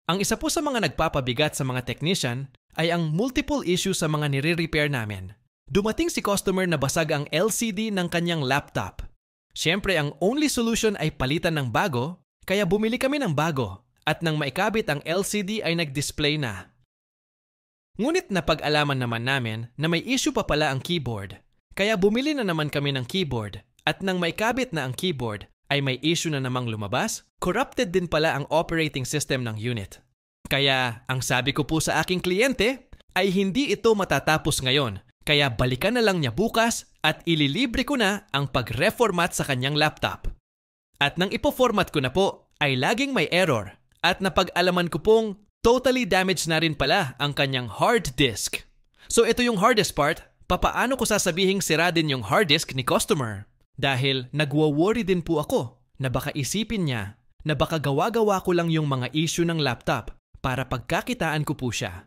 Ang isa po sa mga nagpapabigat sa mga technician ay ang multiple issues sa mga nire-repair namin. Dumating si customer na basag ang LCD ng kanyang laptop. Siyempre, ang only solution ay palitan ng bago, kaya bumili kami ng bago at nang maikabit ang LCD ay nag-display na. Ngunit napag-alaman naman namin na may issue pa pala ang keyboard, kaya bumili na naman kami ng keyboard at nang maikabit na ang keyboard ay may issue na namang lumabas, corrupted din pala ang operating system ng unit. Kaya ang sabi ko po sa aking kliyente ay hindi ito matatapos ngayon, kaya balikan na lang niya bukas at ililibre ko na ang pag-reformat sa kanyang laptop. At nang ipo-format ko na po ay laging may error at napag-alaman ko pong totally damaged na rin pala ang kanyang hard disk. So ito yung hardest part, papaano ko sasabihing sira din yung hard disk ni customer? Dahil nagwo-worry din po ako na baka isipin niya na baka gawa-gawa ko lang yung mga issue ng laptop para pagkakitaan ko po siya.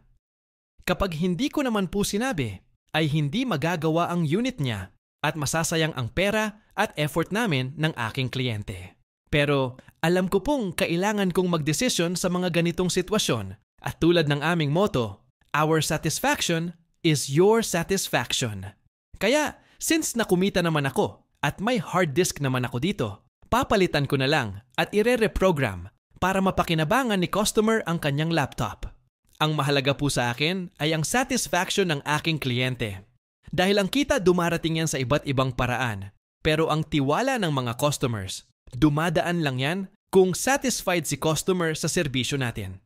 Kapag hindi ko naman po sinabi, ay hindi magagawa ang unit niya at masasayang ang pera at effort namin ng aking kliyente. Pero alam ko pong kailangan kong magdesisyon sa mga ganitong sitwasyon at tulad ng aming motto, our satisfaction is your satisfaction. Kaya since nakumita naman ako at may hard disk naman ako dito, papalitan ko na lang at ire-reprogram para mapakinabangan ni customer ang kanyang laptop. Ang mahalaga po sa akin ay ang satisfaction ng aking kliyente. Dahil ang kita dumarating yan sa iba't ibang paraan, pero ang tiwala ng mga customers, dumadaan lang yan kung satisfied si customer sa serbisyo natin.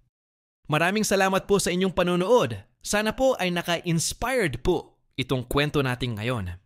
Maraming salamat po sa inyong panonood. Sana po ay naka-inspired po itong kwento natin ngayon.